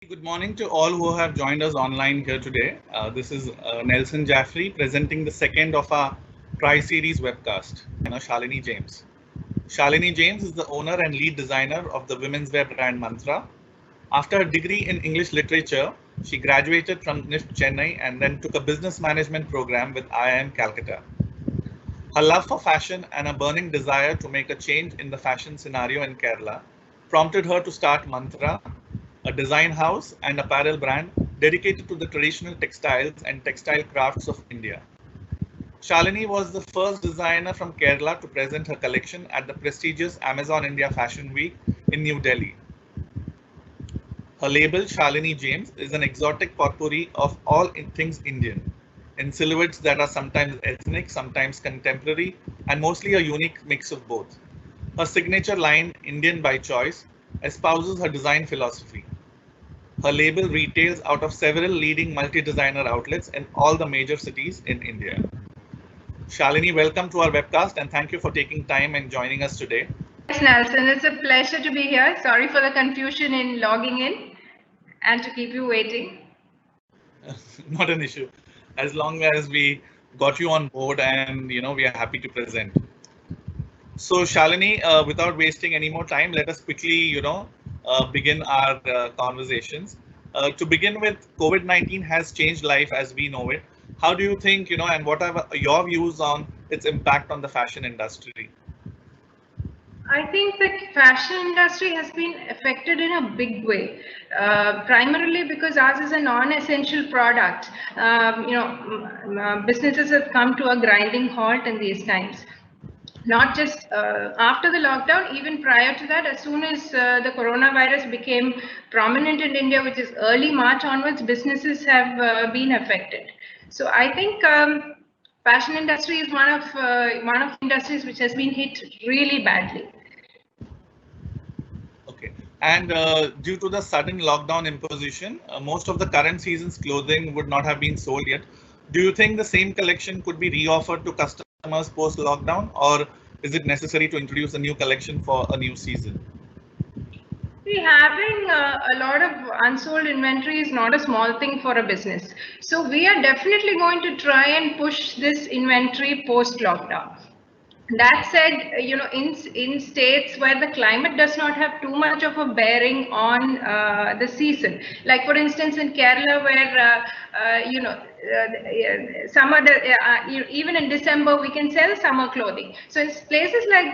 Good morning to all who have joined us online here today. This is Nelson Jaffrey presenting the second of our Tri-Series webcast, Shalini James. Shalini James is the owner and lead designer of the women's wear brand Mantra. After a degree in English literature, she graduated from NIFT Chennai and then took a business management program with IIM Calcutta. Her love for fashion and a burning desire to make a change in the fashion scenario in Kerala prompted her to start Mantra, a design house and apparel brand dedicated to the traditional textiles and textile crafts of India. Shalini was the first designer from Kerala to present her collection at the prestigious Amazon India Fashion Week in New Delhi. Her label, Shalini James, is an exotic potpourri of all things Indian, in silhouettes that are sometimes ethnic, sometimes contemporary, and mostly a unique mix of both. Her signature line, Indian by Choice, espouses her design philosophy. Her label retails out of several leading multi-designer outlets in all the major cities in India. Shalini, welcome to our webcast and thank you for taking time and joining us today. Yes, Nelson, it's a pleasure to be here. Sorry for the confusion in logging in and to keep you waiting. Not an issue. As long as we got you on board and we are happy to present. So Shalini, without wasting any more time, let us quickly begin our conversations. To begin with, COVID-19 has changed life as we know it. How do you think, and what are your views on its impact on the fashion industry? I think the fashion industry has been affected in a big way, primarily because ours is a non-essential product. Businesses have come to a grinding halt in these times. Not just after the lockdown, even prior to that, as soon as the coronavirus became prominent in India, which is early March onwards, businesses have been affected. So I think fashion industry is one of industries which has been hit really badly. Okay. And due to the sudden lockdown imposition, most of the current season's clothing would not have been sold yet. Do you think the same collection could be reoffered to customers post-lockdown, or is it necessary to introduce a new collection for a new season? See, having a lot of unsold inventory is not a small thing for a business. So we are definitely going to try and push this inventory post-lockdown. That said, in states where the climate does not have too much of a bearing on the season, like for instance in Kerala, where summer, even in December we can sell summer clothing. So in places like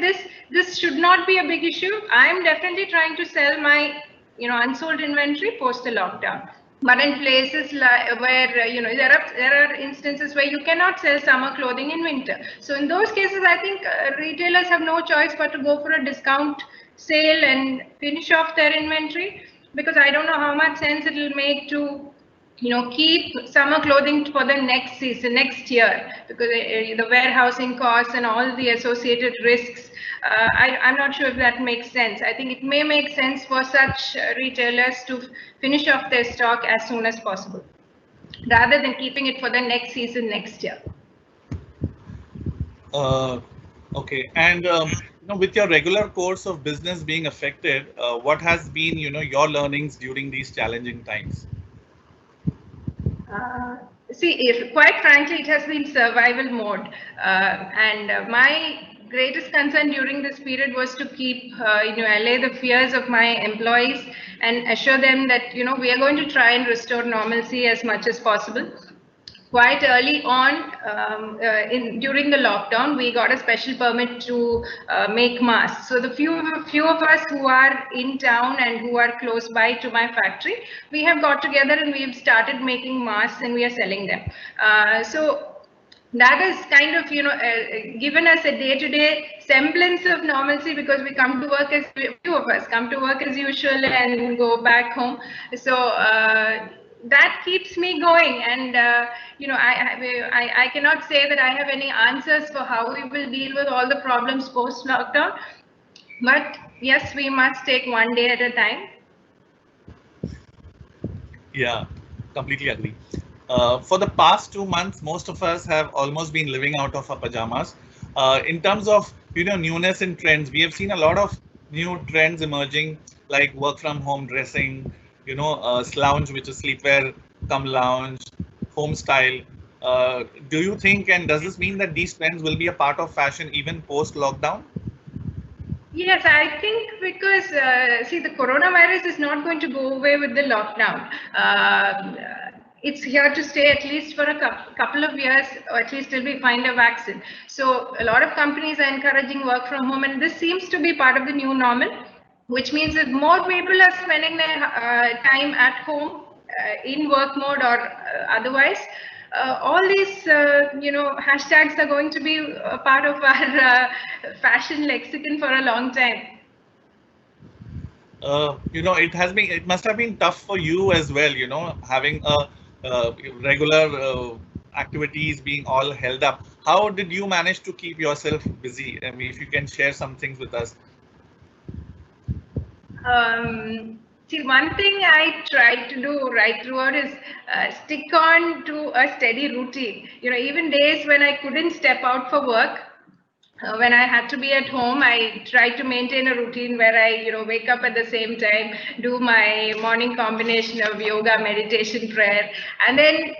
this should not be a big issue. I am definitely trying to sell my unsold inventory post the lockdown. But in places like where there are instances where you cannot sell summer clothing in winter. So in those cases, I think retailers have no choice but to go for a discount sale and finish off their inventory, because I don't know how much sense it will make to keep summer clothing for the next season, next year, because the warehousing costs and all the associated risks, I'm not sure if that makes sense. I think it may make sense for such retailers to finish off their stock as soon as possible, rather than keeping it for the next season next year. Okay, and with your regular course of business being affected, what has been your learnings during these challenging times? See, quite frankly, it has been survival mode. And my greatest concern during this period was to keep, allay the fears of my employees and assure them that, we are going to try and restore normalcy as much as possible. Quite early on, during the lockdown, we got a special permit to make masks. So the few of us who are in town and who are close by to my factory, we have got together and we've started making masks and we are selling them. So that has kind of given us a day-to-day semblance of normalcy, because we come to work as few of us come to work as usual and go back home. So that keeps me going, and I cannot say that I have any answers for how we will deal with all the problems post lockdown, but yes, we must take one day at a time. Yeah, completely agree. For the past 2 months, most of us have almost been living out of our pajamas. In terms of newness in trends, we have seen a lot of new trends emerging, like work from home dressing, lounge, which is sleepwear, come lounge, home style. Do you think, and does this mean that these trends will be a part of fashion even post lockdown? Yes, I think because see, the coronavirus is not going to go away with the lockdown. It's here to stay at least for a couple of years, or at least till we find a vaccine. So a lot of companies are encouraging work from home, and this seems to be part of the new normal, which means that more people are spending their time at home in work mode or otherwise. All these hashtags are going to be a part of our fashion lexicon for a long time. It must have been tough for you as well, having a regular activities being all held up. How did you manage to keep yourself busy? I mean, if you can share some things with us. See, one thing I tried to do right throughout is stick on to a steady routine. Even days when I couldn't step out for work, when I had to be at home, I tried to maintain a routine where I, wake up at the same time, do my morning combination of yoga, meditation, prayer, and then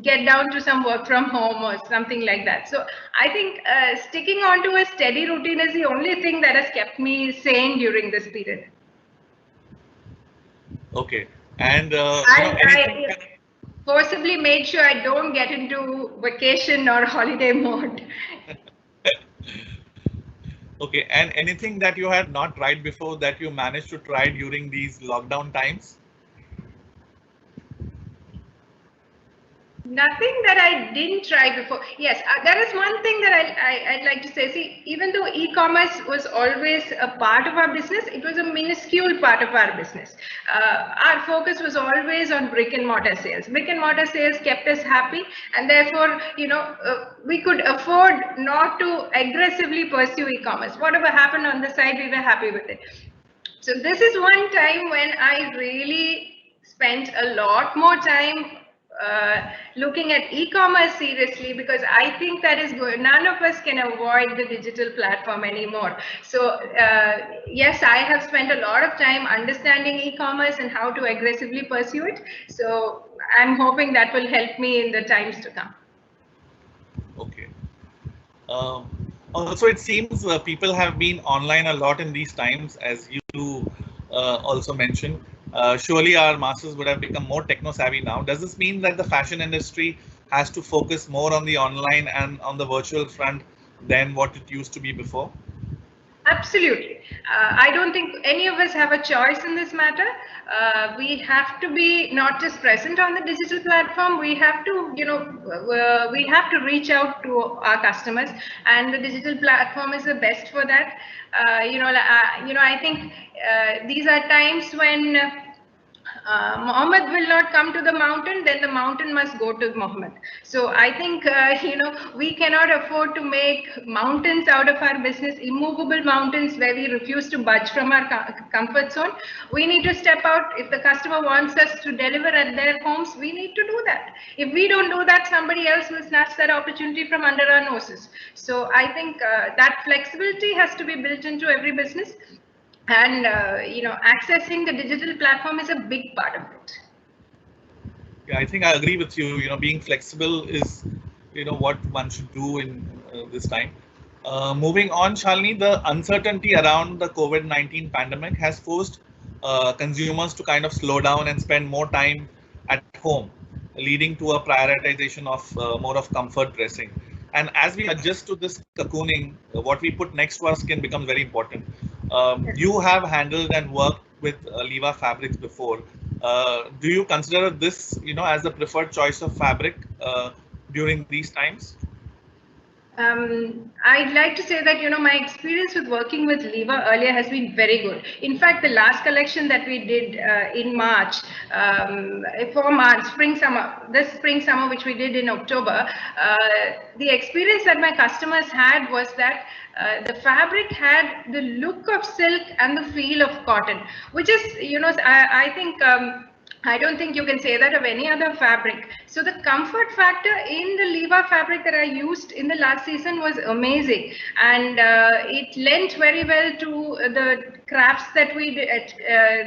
get down to some work from home or something like that. So I think sticking on to a steady routine is the only thing that has kept me sane during this period. Okay, and I forcibly made sure I don't get into vacation or holiday mode. Okay, and anything that you had not tried before that you managed to try during these lockdown times? Nothing that I didn't try before. Yes, there is one thing that I'd like to say. See, even though e-commerce was always a part of our business, it was a minuscule part of our business. Our focus was always on brick and mortar sales. Brick and mortar sales kept us happy, and therefore, we could afford not to aggressively pursue e-commerce. Whatever happened on the side, we were happy with it. So this is one time when I really spent a lot more time looking at e-commerce seriously, because I think that is good. None of us can avoid the digital platform anymore. So yes, I have spent a lot of time understanding e-commerce and how to aggressively pursue it. So I'm hoping that will help me in the times to come. Okay. Also, it seems people have been online a lot in these times, as you also mentioned. Surely our masses would have become more techno savvy now. Does this mean that the fashion industry has to focus more on the online and on the virtual front than what it used to be before? Absolutely. I don't think any of us have a choice in this matter. We have to be not just present on the digital platform. We have to, we have to reach out to our customers, and the digital platform is the best for that. I think these are times when Muhammad will not come to the mountain, then the mountain must go to Muhammad. So I think, we cannot afford to make mountains out of our business, immovable mountains where we refuse to budge from our comfort zone. We need to step out. If the customer wants us to deliver at their homes, we need to do that. If we don't do that, somebody else will snatch that opportunity from under our noses. So I think that flexibility has to be built into every business. And accessing the digital platform is a big part of it. Yeah, I think I agree with you. Being flexible is what one should do in this time. Moving on, Shalini, the uncertainty around the COVID-19 pandemic has forced consumers to kind of slow down and spend more time at home, leading to a prioritization of more of comfort dressing. And as we adjust to this cocooning, what we put next to our skin becomes very important. You have handled and worked with Liva fabrics before. Do you consider this, as the preferred choice of fabric during these times? I'd like to say that, my experience with working with Liva earlier has been very good. In fact, the last collection that we did in March, for March, this spring, summer, which we did in October, the experience that my customers had was that the fabric had the look of silk and the feel of cotton, which is, I think, I don't think you can say that of any other fabric. So the comfort factor in the Liva fabric that I used in the last season was amazing, and it lent very well to the crafts that we did,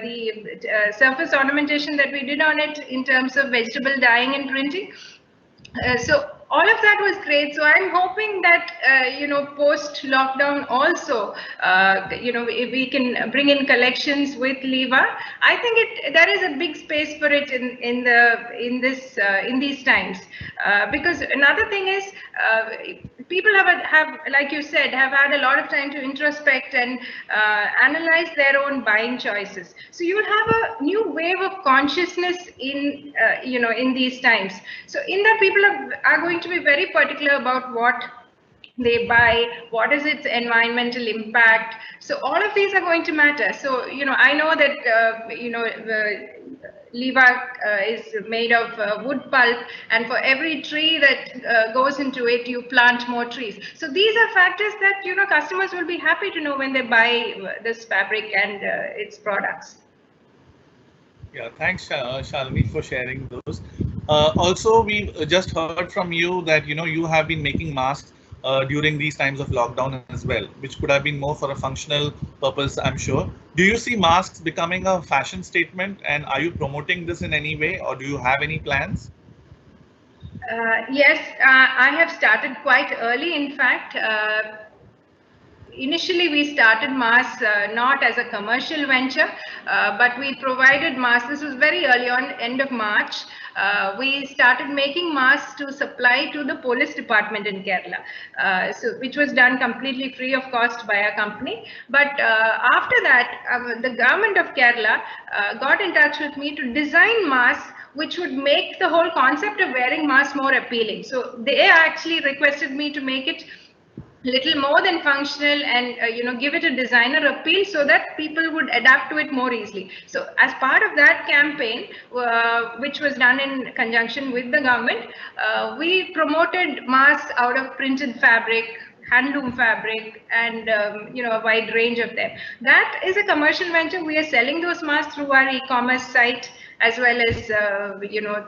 the surface ornamentation that we did on it in terms of vegetable dyeing and printing. So all of that was great. So I'm hoping that post lockdown also we can bring in collections with Liva. I think there is a big space for it in these times, because another thing is people have, like you said, have had a lot of time to introspect and analyze their own buying choices. So you will have a new wave of consciousness in these times. So in that, people are going to be very particular about what they buy, what is its environmental impact. So all of these are going to matter. So I know that Liva is made of wood pulp, and for every tree that goes into it, you plant more trees. So these are factors that customers will be happy to know when they buy this fabric and its products. Yeah, thanks, Shalini, for sharing those. Also, we just heard from you that you have been making masks during these times of lockdown as well, which could have been more for a functional purpose, I'm sure. Do you see masks becoming a fashion statement, and are you promoting this in any way, or do you have any plans? Yes, I have started quite early. In fact, initially we started masks not as a commercial venture, but we provided masks. This was very early on, end of March. We started making masks to supply to the police department in Kerala, which was done completely free of cost by our company. But after that, the government of Kerala got in touch with me to design masks which would make the whole concept of wearing masks more appealing. So they actually requested me to make it little more than functional and give it a designer appeal so that people would adapt to it more easily. So as part of that campaign, which was done in conjunction with the government, we promoted masks out of printed fabric, handloom fabric, and a wide range of them. That is a commercial venture. We are selling those masks through our e-commerce site as well as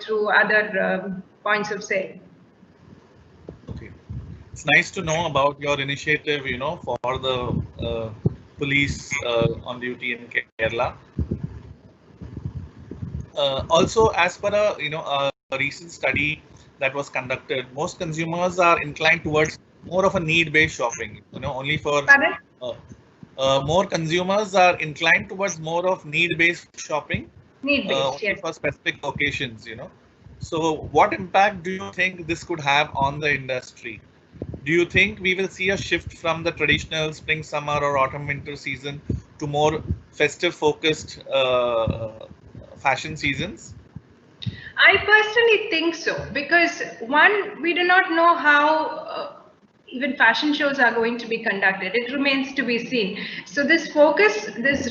through other points of sale. It's nice to know about your initiative, for the police on duty in Kerala. Also, as per a recent study that was conducted, most consumers are inclined towards more of a need-based shopping. Only for more consumers are inclined towards more of need-based shopping, need-based, yes, for specific occasions. So, what impact do you think this could have on the industry? Do you think we will see a shift from the traditional spring, summer, or autumn, winter season to more festive focused fashion seasons? I personally think so, because one, we do not know how even fashion shows are going to be conducted. It remains to be seen. So this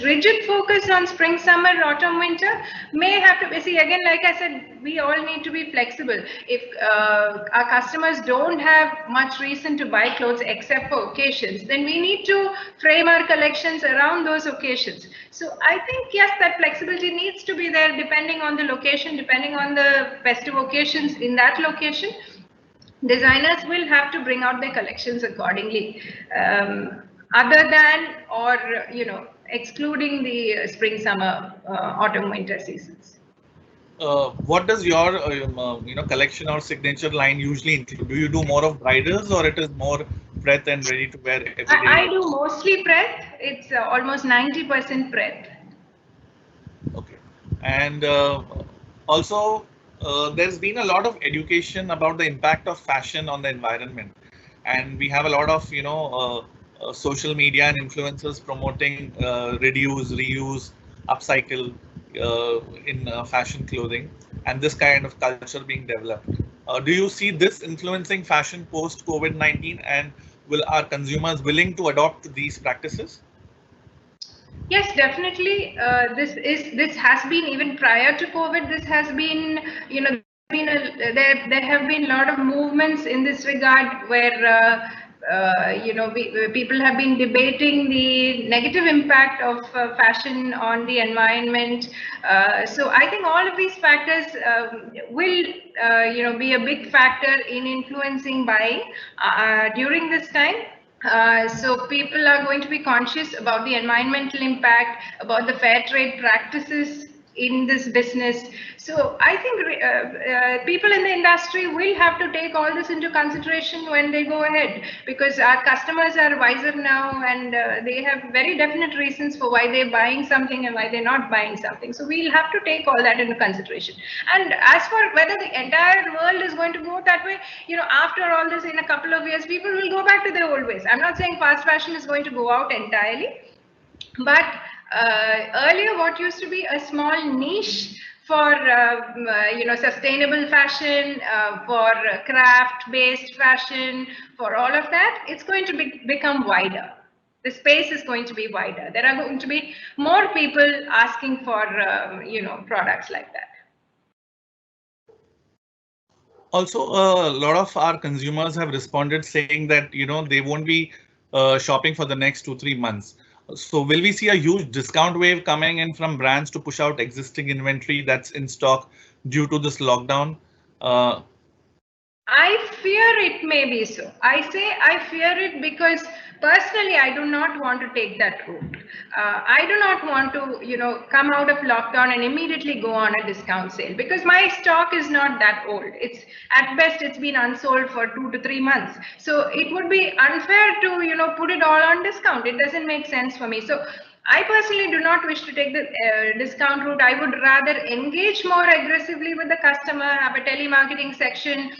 rigid focus on spring, summer, autumn, winter may have to be, see, again, like I said, we all need to be flexible. If our customers don't have much reason to buy clothes except for occasions, then we need to frame our collections around those occasions. So I think, yes, that flexibility needs to be there depending on the location, depending on the festive occasions in that location. Designers will have to bring out their collections accordingly, other than or excluding the spring, summer, autumn, winter seasons. What does your collection or signature line usually include? Do you do more of bridals, or it is more breadth and ready to wear every day? I do mostly breadth. It's almost 90% breadth. Okay, and also. There's been a lot of education about the impact of fashion on the environment, and we have a lot of social media and influencers promoting reduce, reuse, upcycle in fashion clothing, and this kind of culture being developed. Do you see this influencing fashion post COVID-19, and are consumers willing to adopt these practices? Yes, definitely. This has been, even prior to COVID. This has been, there have been a lot of movements in this regard where people have been debating the negative impact of fashion on the environment. So I think all of these factors will be a big factor in influencing buying during this time. So people are going to be conscious about the environmental impact, about the fair trade practices in this business. So I think people in the industry will have to take all this into consideration when they go ahead, because our customers are wiser now, and they have very definite reasons for why they're buying something and why they're not buying something. So we'll have to take all that into consideration. And as for whether the entire world is going to go that way, after all this, in a couple of years, people will go back to their old ways. I'm not saying fast fashion is going to go out entirely, but earlier what used to be a small niche for sustainable fashion, for craft-based fashion, for all of that, it's going to become wider. The space is going to be wider. There are going to be more people asking for products like that. Also, a lot of our consumers have responded saying that they won't be shopping for the next 2-3 months. So will we see a huge discount wave coming in from brands to push out existing inventory that's in stock due to this lockdown? I fear it may be so. I say I fear it because personally I do not want to take that route. I do not want to, come out of lockdown and immediately go on a discount sale, because my stock is not that old. It's at best it's been unsold for 2 to 3 months. So it would be unfair to, put it all on discount. It doesn't make sense for me. So I personally do not wish to take the discount route. I would rather engage more aggressively with the customer, have a telemarketing section,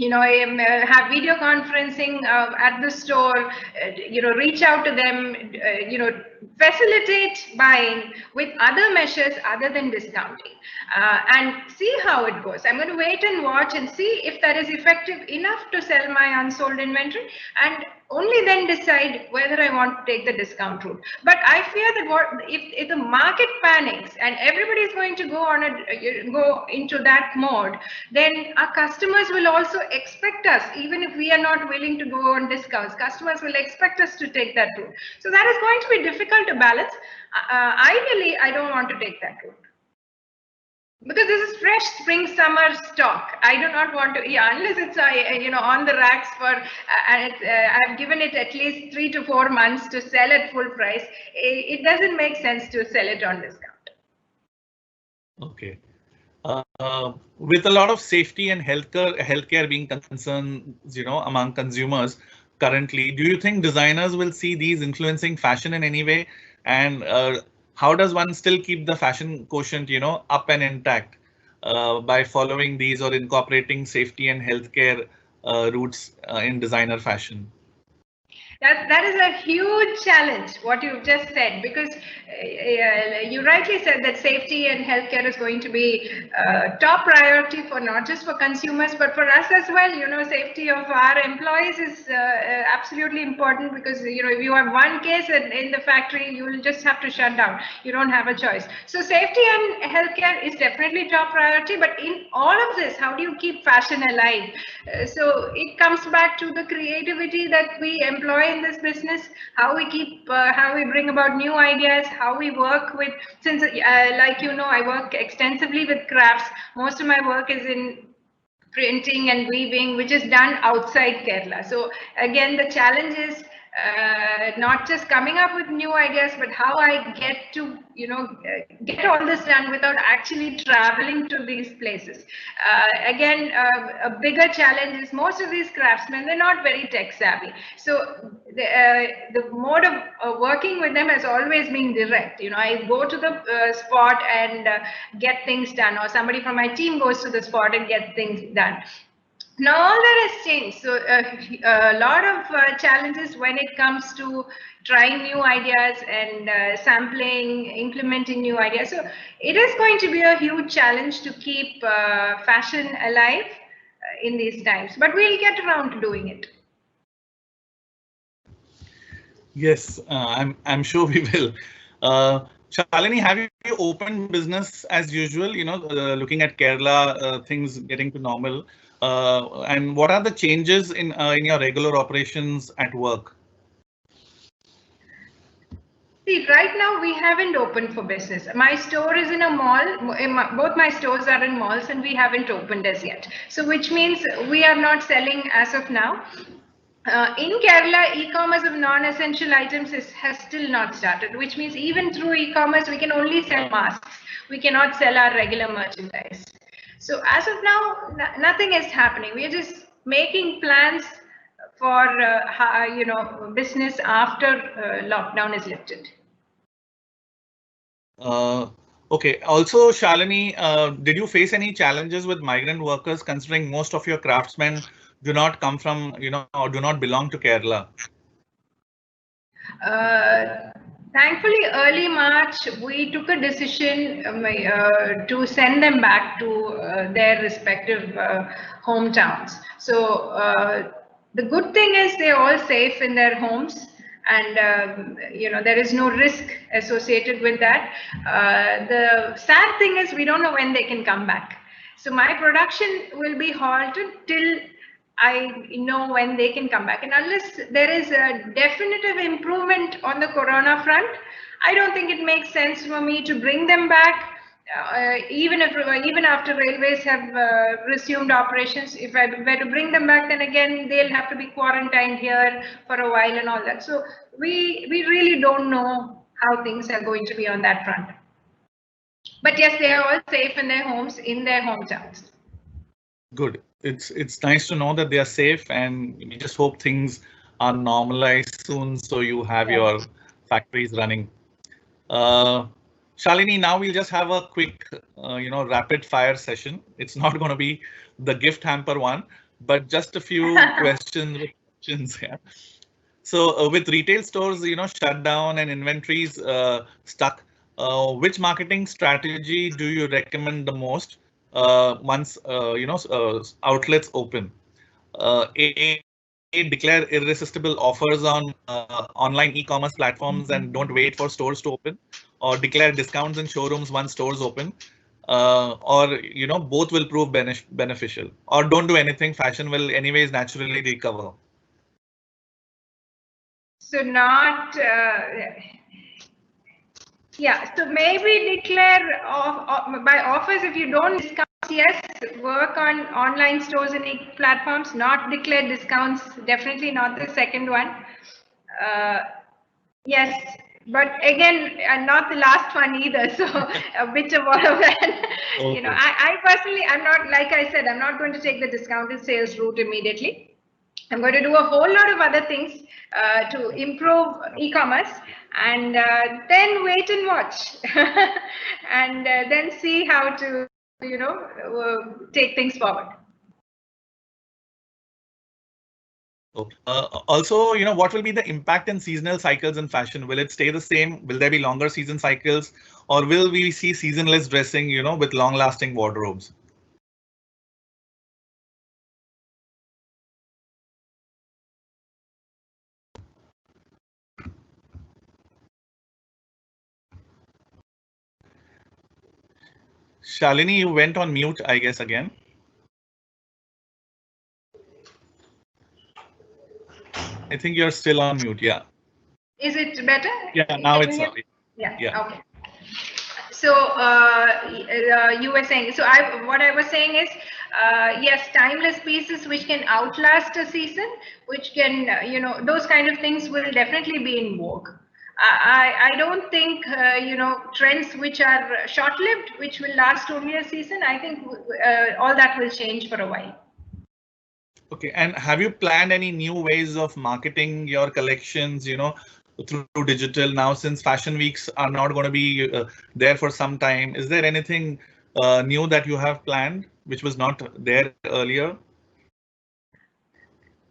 have video conferencing at the store, reach out to them, facilitate buying with other measures other than discounting, and see how it goes. I'm going to wait and watch and see if that is effective enough to sell my unsold inventory, and only then decide whether I want to take the discount route. But I fear that if the market panics and everybody is going to go into that mode, then our customers will also expect us, even if we are not willing to go on discounts, customers will expect us to take that route. So that is going to be difficult to balance. Ideally, I don't want to take that route, because this is fresh spring summer stock. I do not want to, unless it's on the racks for and I've given it at least 3 to 4 months to sell at full price. It doesn't make sense to sell it on discount. Okay. With a lot of safety and healthcare being concerns, among consumers currently, do you think designers will see these influencing fashion in any way? And how does one still keep the fashion quotient, up and intact by following these or incorporating safety and healthcare routes in designer fashion? That is a huge challenge, what you've just said, because you rightly said that safety and healthcare is going to be top priority for not just for consumers, but for us as well. Safety of our employees is absolutely important, because if you have one case in the factory, you will just have to shut down. You don't have a choice. So safety and healthcare is definitely top priority. But in all of this, how do you keep fashion alive? So it comes back to the creativity that we employ in this business, how we bring about new ideas, how we work with, since I work extensively with crafts. Most of my work is in printing and weaving, which is done outside Kerala. So again, the challenge is not just coming up with new ideas, but how I get to get all this done without actually traveling to these places. Again, a bigger challenge is most of these craftsmen, they're not very tech savvy. So the mode of working with them has always been direct. I go to the spot and get things done, or somebody from my team goes to the spot and get things done. Now all that has changed. So a lot of challenges when it comes to trying new ideas and sampling, implementing new ideas. So it is going to be a huge challenge to keep fashion alive in these times, but we'll get around to doing it. Yes, I'm sure we will. Shalini, have you opened business as usual? Looking at Kerala, things getting to normal. And what are the changes in your regular operations at work? See, right now we haven't opened for business. My store is in a mall. Both my stores are in malls, and we haven't opened as yet. So which means we are not selling as of now. In Kerala, e-commerce of non-essential items has still not started, which means even through e-commerce, we can only sell masks. We cannot sell our regular merchandise. So as of now, nothing is happening. We are just making plans for business after lockdown is lifted. Okay. Also, Shalini, did you face any challenges with migrant workers, considering most of your craftsmen do not come from, or do not belong to Kerala? Thankfully, early March, we took a decision to send them back to their respective hometowns. So the good thing is they're all safe in their homes, and there is no risk associated with that. The sad thing is we don't know when they can come back. So my production will be halted till I know when they can come back. And unless there is a definitive improvement on the corona front, I don't think it makes sense for me to bring them back. Even after railways have resumed operations, if I were to bring them back, then again they'll have to be quarantined here for a while and all that. So we really don't know how things are going to be on that front. But yes, they are all safe in their homes, in their hometowns. Good. It's nice to know that they are safe, and we just hope things are normalized soon, so you have your factories running. Shalini, now we'll just have a quick, rapid fire session. It's not going to be the gift hamper one, but just a few questions. Yeah. So with retail stores, shut down and inventories stuck, which marketing strategy do you recommend the most once outlets open? Declare irresistible offers on online e-commerce platforms and don't wait for stores to open, or declare discounts in showrooms once stores open, or both will prove beneficial, or don't do anything. Fashion will anyways naturally recover. So not, yeah, so maybe declare by offers if you don't discount, yes, work on online stores and platforms, not declare discounts, definitely not the second one. Yes, but again, not the last one either. So a bit of all of that. Okay. I personally, I'm not, like I said, I'm not going to take the discounted sales route immediately. I'm going to do a whole lot of other things to improve e-commerce, and then wait and watch, and then see how to, take things forward. Okay. Also, what will be the impact in seasonal cycles in fashion? Will it stay the same? Will there be longer season cycles, or will we see seasonless dressing, with long-lasting wardrobes? Shalini, you went on mute, I guess, again. I think you're still on mute. Yeah. Is it better? Yeah, now it's yeah. Okay. So you were saying. So what I was saying is, yes, timeless pieces which can outlast a season, which can, those kind of things will definitely be in vogue. I don't think, trends which are short-lived, which will last only a season. I think all that will change for a while. Okay, and have you planned any new ways of marketing your collections, through digital now, since fashion weeks are not going to be there for some time? Is there anything new that you have planned which was not there earlier?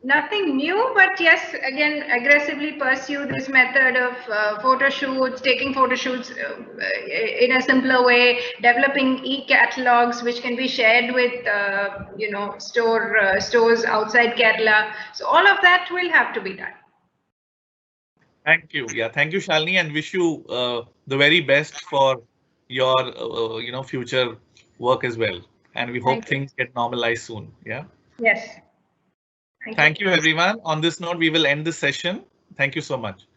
Nothing new, but yes, again, aggressively pursue this method of photo shoots, taking photo shoots in a simpler way, developing e-catalogs which can be shared with, stores outside Kerala. So all of that will have to be done. Thank you. Yeah, thank you, Shalini, and wish you the very best for your, future work as well. And we hope things get normalized soon. Yeah. Yes. Thank you, everyone. On this note, we will end this session. Thank you so much.